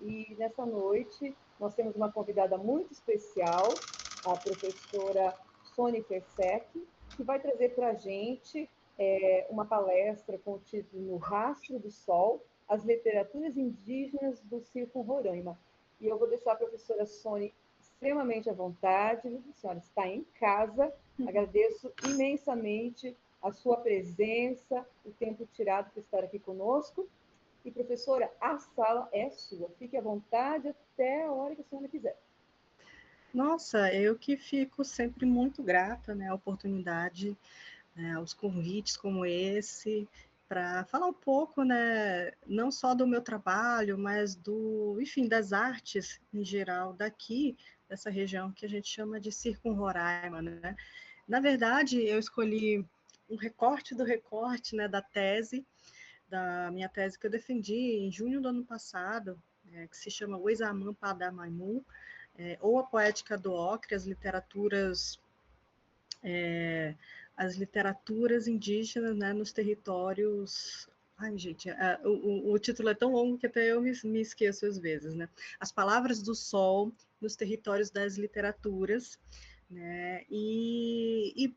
E nessa noite nós temos uma convidada muito especial, a professora Sônia Fersec, que vai trazer para a gente uma palestra com o título No Rastro do Sol, as literaturas indígenas do Circo Roraima. E eu vou deixar a professora Sônia extremamente à vontade, a senhora está em casa, agradeço imensamente a sua presença, o tempo tirado para estar aqui conosco. E, professora, a sala é sua. Fique à vontade até a hora que a senhora quiser. Nossa, eu que fico sempre muito grata, né, à oportunidade, aos convites como esse, para falar um pouco, né, não só do meu trabalho, mas enfim, das artes em geral daqui, dessa região que a gente chama de Circo Roraima, né. Na verdade, eu escolhi um recorte do recorte, né, da minha tese que eu defendi em junho do ano passado, que se chama O Examã Padamaimu, ou a Poética do Ocre, as literaturas indígenas, né, nos territórios... Ai, gente, o título é tão longo que até eu me esqueço às vezes, né? As Palavras do Sol nos territórios das literaturas, né? E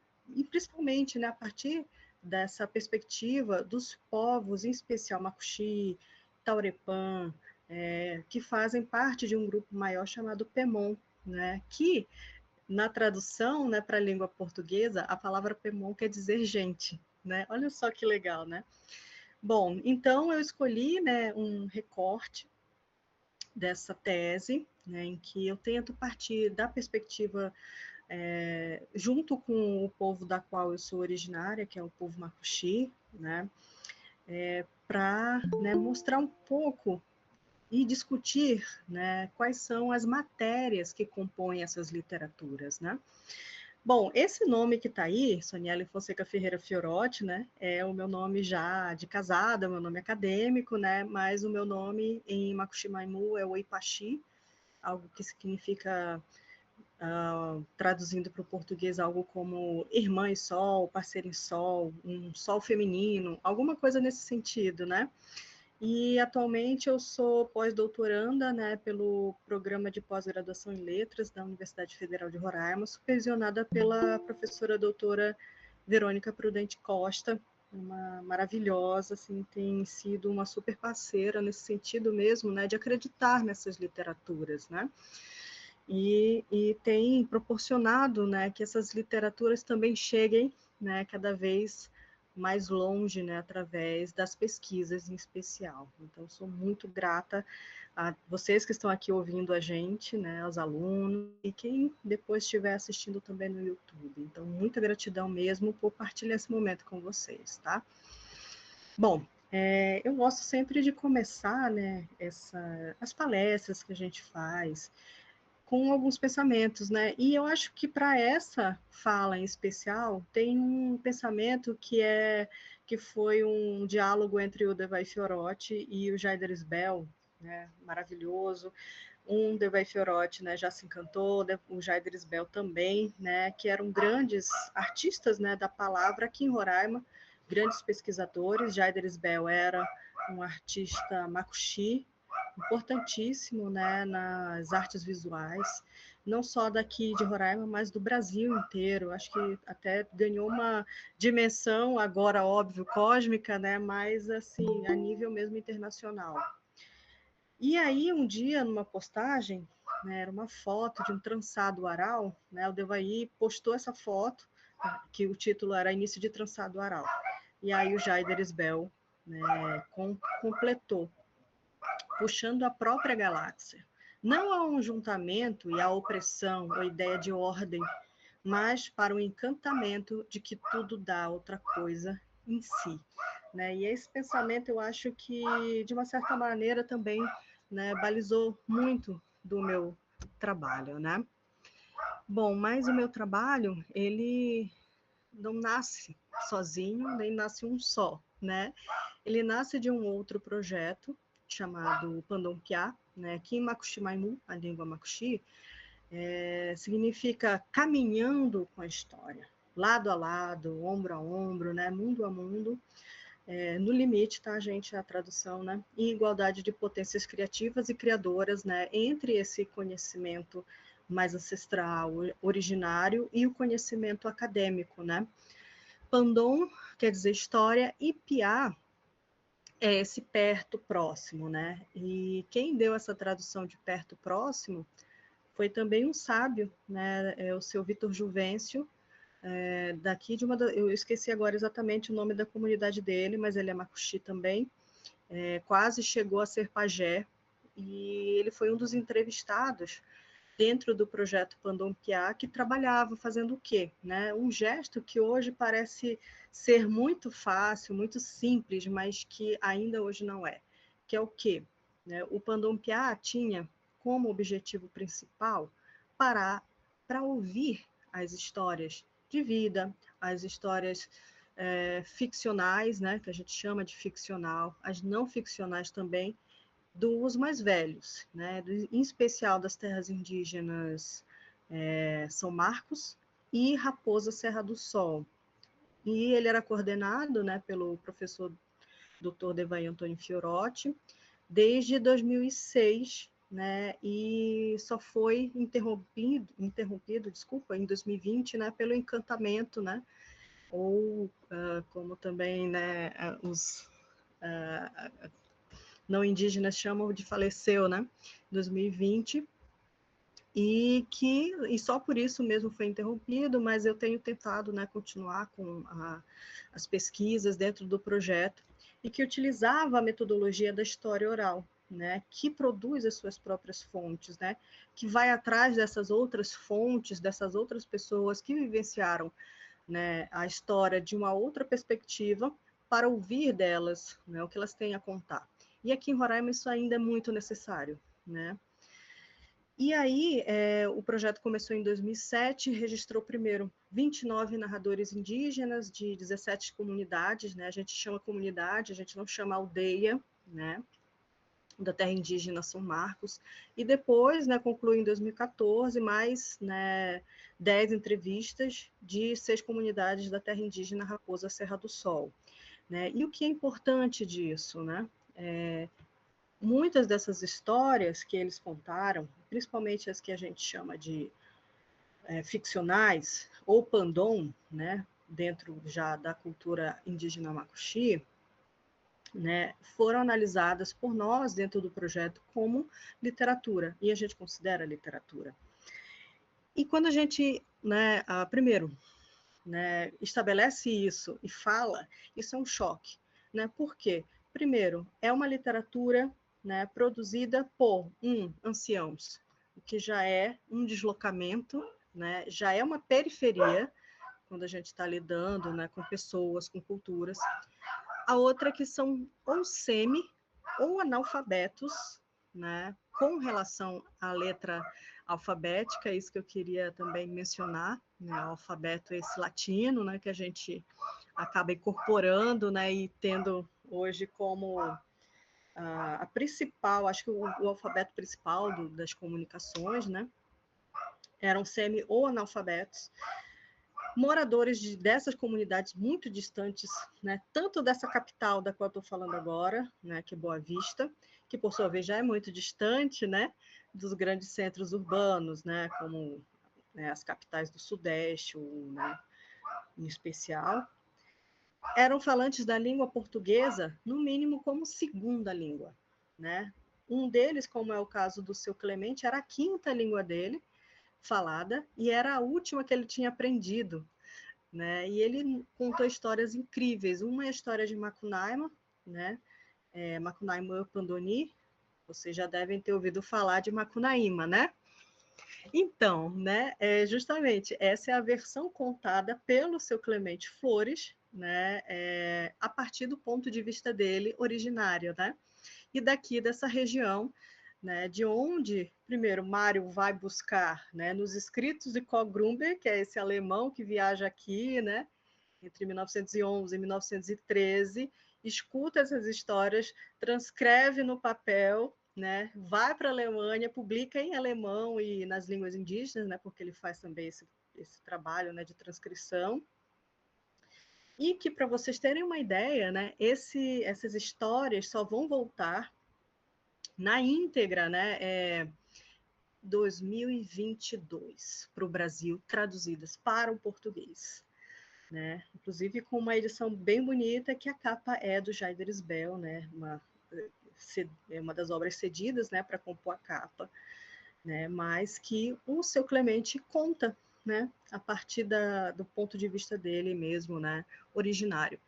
principalmente, né, a partir dessa perspectiva dos povos, em especial Macuxi, Taurepã, que fazem parte de um grupo maior chamado Pemon, né, que na tradução, né, para a língua portuguesa, a palavra Pemon quer dizer gente, né? Olha só que legal, né? Bom, então eu escolhi, né, um recorte dessa tese, né, em que eu tento partir da perspectiva junto com o povo da qual eu sou originária, que é o povo Macuxi, né, para, né, mostrar um pouco e discutir, né, quais são as matérias que compõem essas literaturas, né. Bom, esse nome que está aí, Soniele Fonseca Ferreira Fiorotti, né, é o meu nome já de casada, meu nome acadêmico, né, mas o meu nome em Macuxi-Maimu é Oipaxi, algo que significa, traduzindo para o português, algo como irmã em sol, parceira em sol, um sol feminino, alguma coisa nesse sentido, né. E atualmente eu sou pós-doutoranda, né, pelo programa de pós-graduação em letras da Universidade Federal de Roraima, supervisionada pela professora doutora Verônica Prudente Costa, uma maravilhosa, assim, tem sido uma super parceira nesse sentido mesmo, né, de acreditar nessas literaturas, né, e tem proporcionado, né, que essas literaturas também cheguem, né, cada vez mais longe, né, através das pesquisas em especial. Então, sou muito grata a vocês que estão aqui ouvindo a gente, né, aos alunos, e quem depois estiver assistindo também no YouTube. Então, muita gratidão mesmo por partilhar esse momento com vocês, tá? Bom, eu gosto sempre de começar, né, as palestras que a gente faz, com alguns pensamentos, né? E eu acho que para essa fala em especial tem um pensamento que foi um diálogo entre o Devay Fiorotti e o Jaider Isbel, né? Maravilhoso. Um Devay Fiorotti, né, já se encantou, o Jaider Isbel também, né? Que eram grandes artistas, né, da palavra aqui em Roraima, grandes pesquisadores. Jaider Isbel era um artista macuxi, importantíssimo, né, nas artes visuais, não só daqui de Roraima, mas do Brasil inteiro. Acho que até ganhou uma dimensão agora, óbvio, cósmica, né, mas assim, a nível mesmo internacional. E aí, um dia, numa postagem, né, era uma foto de um trançado aral, né, o Devaí postou essa foto, que o título era Início de Trançado Aral. E aí o Jaider Isbel, né, completou, puxando a própria galáxia. Não a um juntamento e a opressão, ou ideia de ordem, mas para o encantamento de que tudo dá outra coisa em si. Né? E esse pensamento, eu acho que, de uma certa maneira, também, né, balizou muito do meu trabalho. Né? Bom, mas o meu trabalho, ele não nasce sozinho, nem nasce um só. Né? Ele nasce de um outro projeto, chamado Pandompiá, né, que em Macuxi-Maimu, a língua Macuxi, significa caminhando com a história, lado a lado, ombro a ombro, né, mundo a mundo, no limite, tá, gente, a tradução, né? Em igualdade de potências criativas e criadoras, né? Entre esse conhecimento mais ancestral, originário, e o conhecimento acadêmico, né? Pandon quer dizer história, e Piá é esse perto próximo, né? E quem deu essa tradução de perto próximo foi também um sábio, né? É o seu Vitor Juvencio, daqui de eu esqueci agora exatamente o nome da comunidade dele, mas ele é Macuxi também, quase chegou a ser pajé, e ele foi um dos entrevistados dentro do projeto Pandompiá, que trabalhava fazendo o quê? Né? Um gesto que hoje parece ser muito fácil, muito simples, mas que ainda hoje não é. Que é o quê? Né? O Pandompiá tinha como objetivo principal parar para ouvir as histórias de vida, as histórias ficcionais, né, que a gente chama de ficcional, as não ficcionais também, dos mais velhos, né, em especial das terras indígenas São Marcos e Raposa Serra do Sol. E ele era coordenado, né, pelo professor Dr. Devaí Antônio Fiorotti desde 2006, né, e só foi interrompido, desculpa, em 2020, né, pelo encantamento, né, ou como também, né, os não indígenas chamam de faleceu, né, 2020, e só por isso mesmo foi interrompido, mas eu tenho tentado, né, continuar com as pesquisas dentro do projeto, e que utilizava a metodologia da história oral, né, que produz as suas próprias fontes, né, que vai atrás dessas outras fontes, dessas outras pessoas que vivenciaram, né, a história de uma outra perspectiva, para ouvir delas, né, o que elas têm a contar. E aqui em Roraima isso ainda é muito necessário, né? E aí, o projeto começou em 2007, registrou primeiro 29 narradores indígenas de 17 comunidades, né? A gente chama comunidade, a gente não chama aldeia, né? Da terra indígena São Marcos, e depois, né, concluiu em 2014, mais, né, 10 entrevistas de 6 comunidades da terra indígena Raposa Serra do Sol, né? E o que é importante disso, né? Muitas dessas histórias que eles contaram, principalmente as que a gente chama de ficcionais, ou pandom, né, dentro já da cultura indígena Macuxi, né, foram analisadas por nós dentro do projeto como literatura, e a gente considera literatura. E quando a gente, né, primeiro, né, estabelece isso e fala, isso é um choque, né? Por quê? Primeiro, é uma literatura, né, produzida por anciãos, o que já é um deslocamento, né, já é uma periferia, quando a gente está lidando, né, com pessoas, com culturas. A outra é que são ou semi ou analfabetos, né, com relação à letra alfabética, isso que eu queria também mencionar, né, o alfabeto esse latino, né, que a gente acaba incorporando, né, e tendo hoje como a principal, acho que o alfabeto principal das comunicações, né, eram semi ou analfabetos, moradores dessas comunidades muito distantes, né, tanto dessa capital da qual eu estou falando agora, né, que é Boa Vista, que por sua vez já é muito distante, né, dos grandes centros urbanos, né, como, né, as capitais do Sudeste, né, em especial, eram falantes da língua portuguesa, no mínimo como segunda língua, né? Um deles, como é o caso do seu Clemente, era a quinta língua dele, falada, e era a última que ele tinha aprendido, né? E ele contou histórias incríveis. Uma é a história de Macunaíma, né? Macunaíma Pandoni, vocês já devem ter ouvido falar de Macunaíma, né? Então, né, justamente, essa é a versão contada pelo seu Clemente Flores, né, a partir do ponto de vista dele originário, né? E daqui dessa região, né, de onde, primeiro, Mário vai buscar, né, nos escritos de Koggrumber, que é esse alemão que viaja aqui, né, entre 1911 e 1913, escuta essas histórias, transcreve no papel, né, vai para a Alemanha, publica em alemão e nas línguas indígenas, né, porque ele faz também esse trabalho, né, de transcrição. E que, para vocês terem uma ideia, né, essas histórias só vão voltar na íntegra, né, 2022 para o Brasil, traduzidas para o português, né? Inclusive com uma edição bem bonita, que a capa é do Jaiders Bell, né? Uma das obras cedidas, né, para compor a capa, né? Mas que o Seu Clemente conta, né, a partir do ponto de vista dele mesmo, né, originário,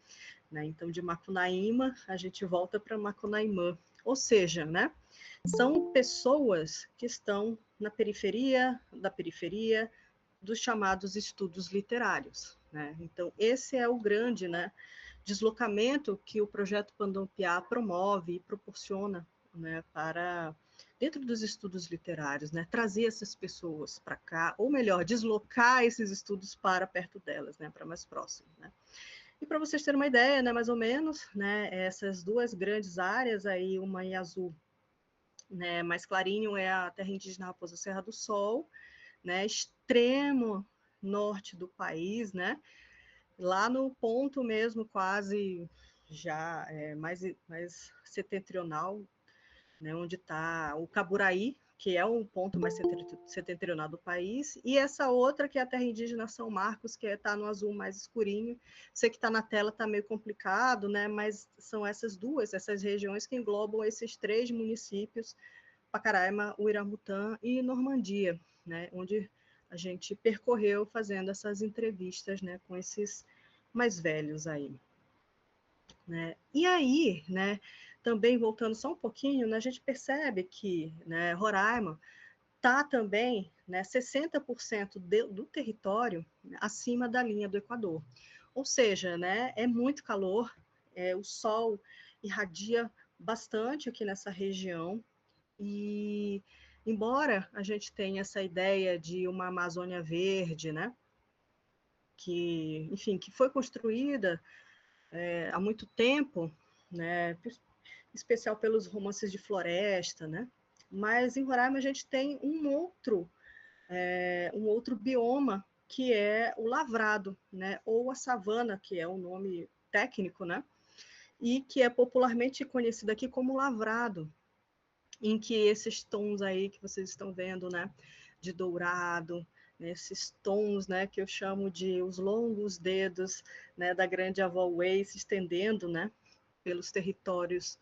né? Então, de Macunaíma, a gente volta para Macunaímã, ou seja, né, são pessoas que estão na periferia da periferia dos chamados estudos literários, né? Então, esse é o grande, né, deslocamento que o projeto Pandompiá promove e proporciona, né, para dentro dos estudos literários, né, trazer essas pessoas para cá, ou melhor, deslocar esses estudos para perto delas, né, para mais próximo, né? E para vocês terem uma ideia, né, mais ou menos, né, essas duas grandes áreas aí, uma em azul, né, mais clarinho, é a terra indígena Raposa Serra do Sol, né, extremo norte do país, né, lá no ponto mesmo, quase já mais setentrional, né, onde está o Caburaí, que é um ponto mais setentrional do país, e essa outra, que é a terra indígena São Marcos, que está no azul mais escurinho. Sei que está na tela, está meio complicado, né, mas são essas regiões que englobam esses 3 municípios, Pacaraima, Uiramutã e Normandia, né, onde a gente percorreu fazendo essas entrevistas, né, com esses mais velhos aí, né? E aí, né, também voltando só um pouquinho, né, a gente percebe que, né, Roraima está também, né, 60% do território, né, acima da linha do Equador. Ou seja, né, é muito calor, o sol irradia bastante aqui nessa região, e embora a gente tenha essa ideia de uma Amazônia verde, né, que, enfim, que foi construída há muito tempo, né, especial pelos romances de floresta, né, mas em Roraima a gente tem um outro bioma, que é o lavrado, né, ou a savana, que é o nome técnico, né, e que é popularmente conhecido aqui como lavrado, em que esses tons aí que vocês estão vendo, né, de dourado, né, esses tons, né, que eu chamo de os longos dedos, né, da grande avó Way se estendendo, né, pelos territórios,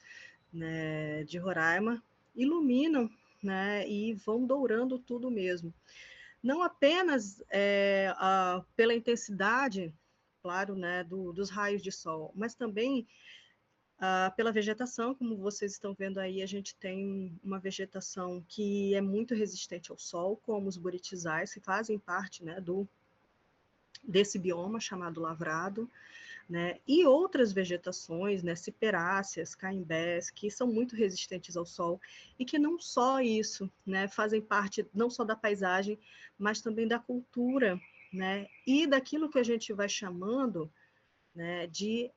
né, de Roraima, iluminam, né, e vão dourando tudo mesmo. Não apenas pela intensidade, claro, né, dos raios de sol, mas também pela vegetação. Como vocês estão vendo aí, a gente tem uma vegetação que é muito resistente ao sol, como os buritizais, que fazem parte, né, desse bioma chamado lavrado, né, e outras vegetações, né, ciperáceas, caimbés, que são muito resistentes ao sol, e que não só isso, né, fazem parte não só da paisagem, mas também da cultura, né, e daquilo que a gente vai chamando, né, de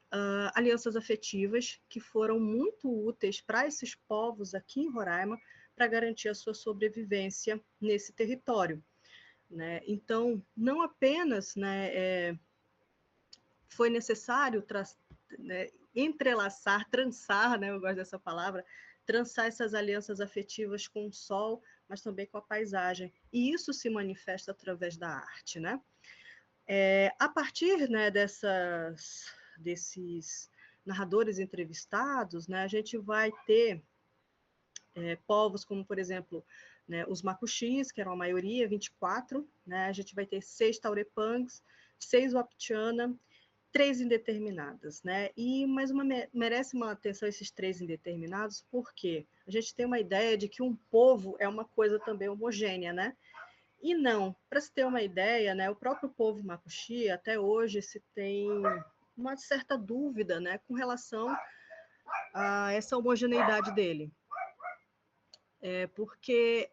alianças afetivas, que foram muito úteis para esses povos aqui em Roraima, para garantir a sua sobrevivência nesse território, né? Então, não apenas, né, foi necessário né, entrelaçar, trançar, né, eu gosto dessa palavra, trançar essas alianças afetivas com o sol, mas também com a paisagem. E isso se manifesta através da arte, né? A partir, né, desses narradores entrevistados, né, a gente vai ter povos como, por exemplo, né, os Macuxis, que eram a maioria, 24, né, a gente vai ter 6 Taurepangs, 6 Wapitiana, 3 indeterminadas, né? Mas merece uma atenção esses 3 indeterminados, porque a gente tem uma ideia de que um povo é uma coisa também homogênea, né? E não, para se ter uma ideia, né, o próprio povo Macuxi, até hoje, se tem uma certa dúvida, né, com relação a essa homogeneidade dele. Porque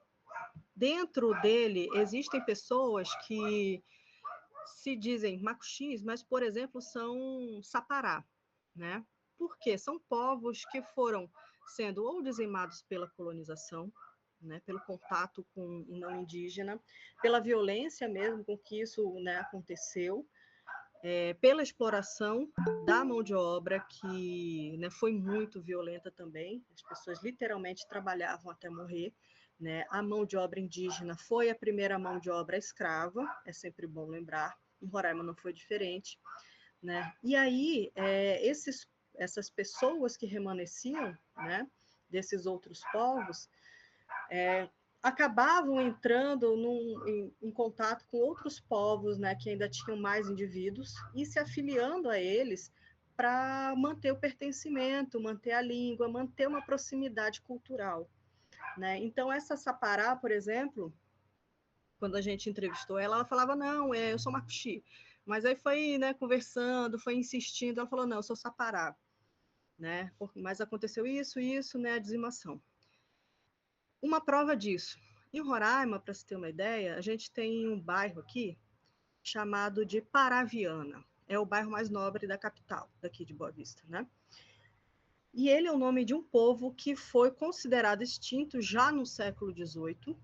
dentro dele existem pessoas que se dizem Macuxis, mas, por exemplo, são Sapará, né? Porque são povos que foram sendo ou dizimados pela colonização, né, pelo contato com o não indígena, pela violência mesmo com que isso, né, aconteceu, pela exploração da mão de obra, que, né, foi muito violenta também. As pessoas literalmente trabalhavam até morrer. Né? A mão de obra indígena foi a primeira mão de obra escrava, é sempre bom lembrar. Em Roraima não foi diferente. Né? E aí, essas pessoas que remanesciam, né, desses outros povos, acabavam entrando em contato com outros povos, né, que ainda tinham mais indivíduos, e se afiliando a eles para manter o pertencimento, manter a língua, manter uma proximidade cultural. Né? Então, essa Sapará, por exemplo, quando a gente entrevistou ela, ela falava, não, eu sou Macuxi. Mas aí foi, né, conversando, foi insistindo, ela falou, não, eu sou Sapará. Né? Mas aconteceu isso, né, a dizimação. Uma prova disso. Em Roraima, para se ter uma ideia, a gente tem um bairro aqui chamado de Paraviana. É o bairro mais nobre da capital, daqui de Boa Vista, né? E ele é o nome de um povo que foi considerado extinto já no século XVIII,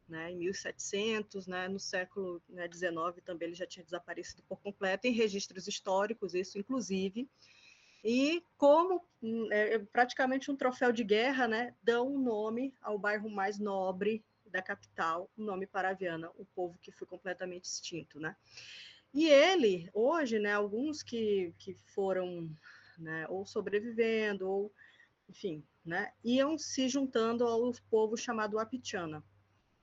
né, em 1700, né, no século XIX também ele já tinha desaparecido por completo, em registros históricos, isso inclusive, e como praticamente um troféu de guerra, né, dão um nome ao bairro mais nobre da capital, o nome Paraviana, o povo que foi completamente extinto, né. E ele, hoje, né, alguns que foram, né, ou sobrevivendo, ou, enfim, né, iam se juntando ao povo chamado Wapichana.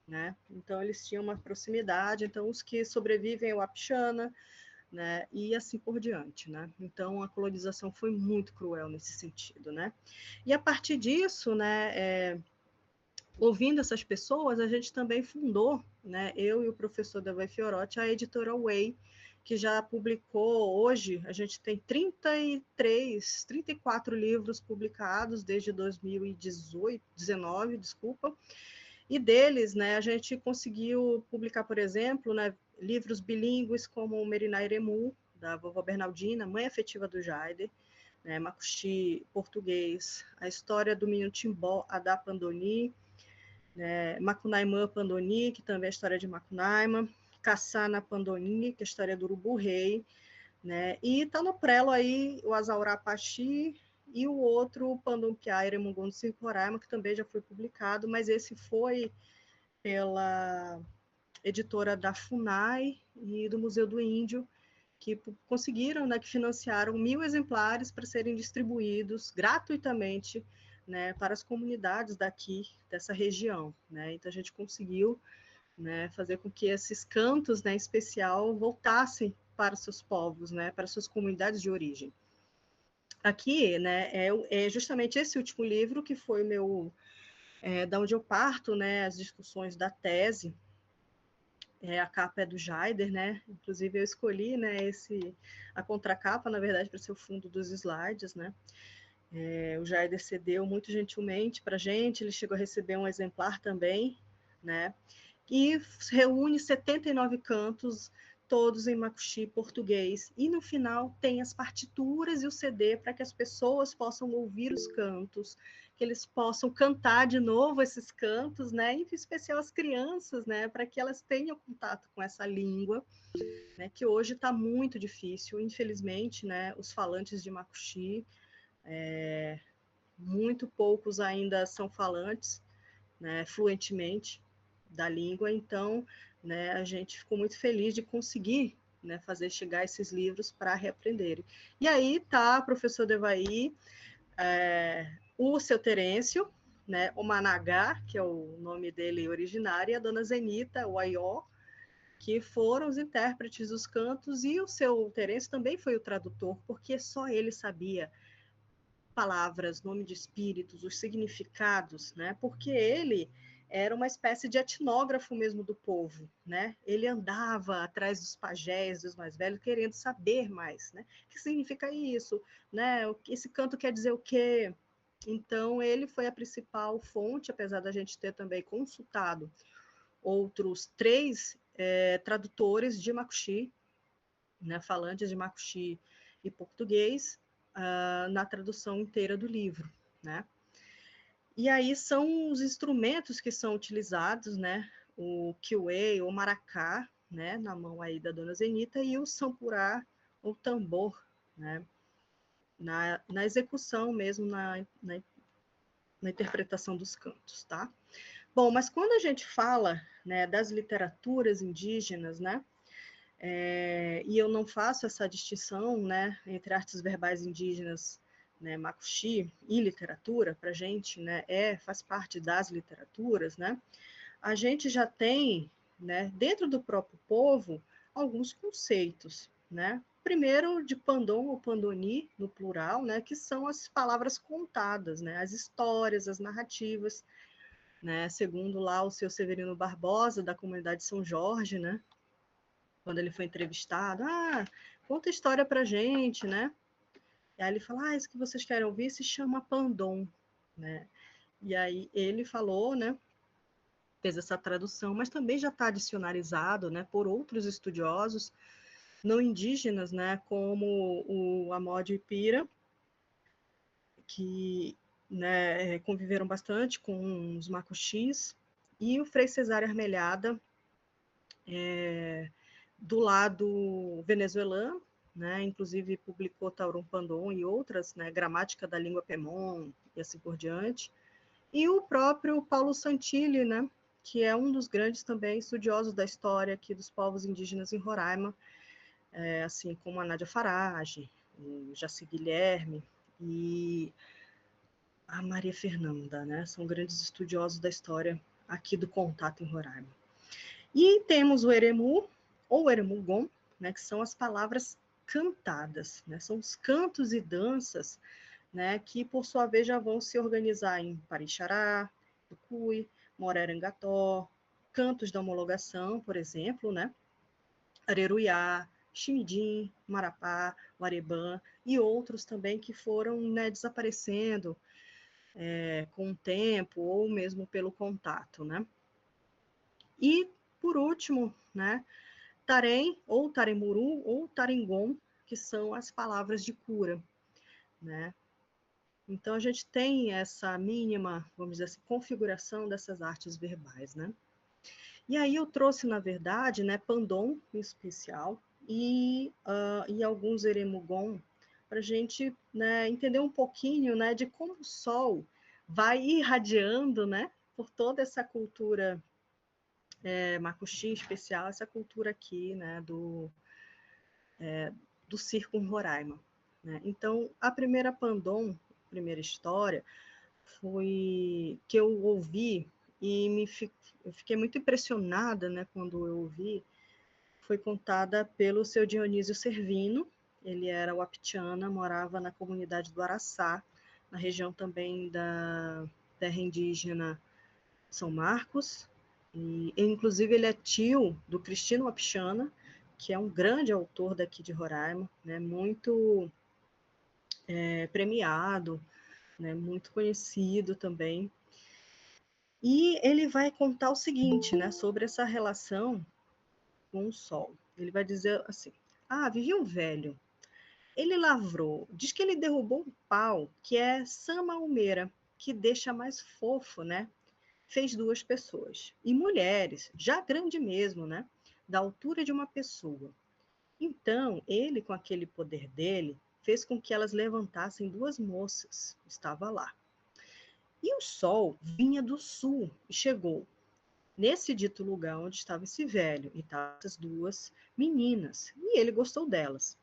Né? Então, eles tinham uma proximidade, então os que sobrevivem é o Wapixana, né? E assim por diante. Né? Então, a colonização foi muito cruel nesse sentido. Né? E a partir disso, né, ouvindo essas pessoas, a gente também fundou, né, eu e o professor Davai Fiorotti, a editora Way, que já publicou, hoje, a gente tem 34 livros publicados desde 2018, 19, desculpa, e deles, né, a gente conseguiu publicar, por exemplo, né, livros bilíngues como o Meriná Iremu, da vovó Bernardina, mãe afetiva do Jaider, né, Macuxi, português, a história do menino Timbó, Adá Pandoni, né, Macunaimã Pandoni, que também é a história de Macunaíma, Caçana Pandoni, que é a história do Urubu Rei, né, e está no prelo aí o Azaurá Paxi, e o outro, Pandumpiá Iremungondo Circo Roraima, que também já foi publicado, mas esse foi pela editora da FUNAI e do Museu do Índio, que conseguiram, né, que financiaram 1.000 exemplares para serem distribuídos gratuitamente, né, para as comunidades daqui, dessa região. Né? Então, a gente conseguiu, né, fazer com que esses cantos, né, em especial, voltassem para seus povos, né, para suas comunidades de origem. Aqui, né, é justamente esse último livro que foi da onde eu parto, né, as discussões da tese. A capa é do Jaider, né? Inclusive eu escolhi, né, a contracapa, na verdade, para ser o fundo dos slides, né? O Jaider cedeu muito gentilmente para a gente, ele chegou a receber um exemplar também, né? E reúne 79 cantos, todos em Macuxi português, e no final tem as partituras e o CD para que as pessoas possam ouvir os cantos, que eles possam cantar de novo esses cantos, né? Em especial as crianças, né? Para que elas tenham contato com essa língua, né? Que hoje está muito difícil, infelizmente, né? Os falantes de Macuxi, muito poucos ainda são falantes, né? Fluentemente da língua, então, né, a gente ficou muito feliz de conseguir, né, fazer chegar esses livros para reaprenderem. E aí tá, professor Devaí, o seu Terêncio, né, o Managá, que é o nome dele originário, e a dona Zenita, o Aió, que foram os intérpretes dos cantos, e o seu Terêncio também foi o tradutor, porque só ele sabia palavras, nome de espíritos, os significados, né? Porque ele era uma espécie de etnógrafo mesmo do povo, né? Ele andava atrás dos pajés, dos mais velhos, querendo saber mais, né? O que significa isso, né? Esse canto quer dizer o quê? Então, ele foi a principal fonte, apesar da gente ter também consultado outros 3 tradutores de Macuxi, né? Falantes de Macuxi e português, na tradução inteira do livro, né? E aí são os instrumentos que são utilizados, né? O kiwei, o maracá, né? Na mão aí da dona Zenita, e o sampurá, ou tambor, né? Na execução mesmo, na interpretação dos cantos, tá? Bom, mas quando a gente fala, né, das literaturas indígenas, né, e eu não faço essa distinção, né, entre artes verbais indígenas, né, macuxi e literatura, para a gente, né, faz parte das literaturas, né, a gente já tem, né, dentro do próprio povo, alguns conceitos, né, primeiro de Pandon ou Pandoni, no plural, né, que são as palavras contadas, né, as histórias, as narrativas, né, segundo lá o seu Severino Barbosa, da comunidade São Jorge, né, quando ele foi entrevistado, conta história pra gente, né, e aí ele fala, isso que vocês querem ouvir se chama Pandon, né, e aí ele falou, né, fez essa tradução, mas também já está dicionarizado, né, por outros estudiosos não indígenas, né, como o Amode Pira, que, né, conviveram bastante com os macuxis, e o Frei Cesário Armelhada, do lado venezuelano, né, inclusive publicou Taurum Pandon e outras, né, Gramática da Língua Pemon e assim por diante, e o próprio Paulo Santilli, né, que é um dos grandes também estudiosos da história aqui dos povos indígenas em Roraima, assim como a Nádia Farage, o Jaci Guilherme e a Maria Fernanda, né, são grandes estudiosos da história aqui do contato em Roraima. E temos o Eremu, ou Eremugon, né, que são as palavras cantadas, né, são os cantos e danças, né, que por sua vez já vão se organizar em Parixará, Tucuy, Morerangató, cantos da homologação, por exemplo, né, Areruiá, Ximidim, Marapá, Warebã e outros também que foram, né, desaparecendo com o tempo ou mesmo pelo contato, né. E, por último, né, Tarém, ou Taremuru, ou Taringon, que são as palavras de cura, né. Então, a gente tem essa mínima, vamos dizer assim, configuração dessas artes verbais, né. E aí eu trouxe, na verdade, né, Pandon, em especial, e alguns Eremugon, para a gente, né, entender um pouquinho, né, de como o sol vai irradiando, né, por toda essa cultura macuxi especial, essa cultura aqui, né, do circo em Roraima, né. Então, a primeira Pandon, primeira história, foi que eu ouvi e eu fiquei muito impressionada, né, quando eu ouvi, foi contada pelo seu Dionísio Servino, ele era wapitiana, morava na comunidade do Araçá, na região também da terra indígena São Marcos, e inclusive ele é tio do Cristino Wapichana, que é um grande autor daqui de Roraima, né, muito premiado, né, muito conhecido também. E ele vai contar o seguinte, né, sobre essa relação com o sol. Ele vai dizer assim, vivia um velho, ele lavrou, diz que ele derrubou um pau, que é sama-umeira, que deixa mais fofo, né, fez 2 pessoas, e mulheres, já grande mesmo, né, da altura de uma pessoa. Então, ele, com aquele poder dele, fez com que elas levantassem 2 moças, estava lá. E o sol vinha do sul e chegou nesse dito lugar onde estava esse velho e estavam essas 2 meninas, e ele gostou delas.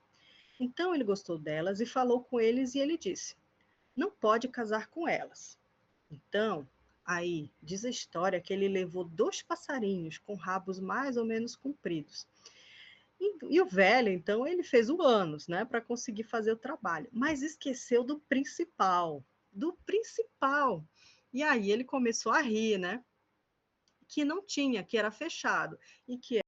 Então, ele gostou delas e falou com eles, e ele disse, não pode casar com elas. Então, aí, diz a história que ele levou 2 passarinhos com rabos mais ou menos compridos. E o velho, então, ele fez o ânus, né, para conseguir fazer o trabalho, mas esqueceu do principal, do principal. E aí ele começou a rir, né, que não tinha, que era fechado, e que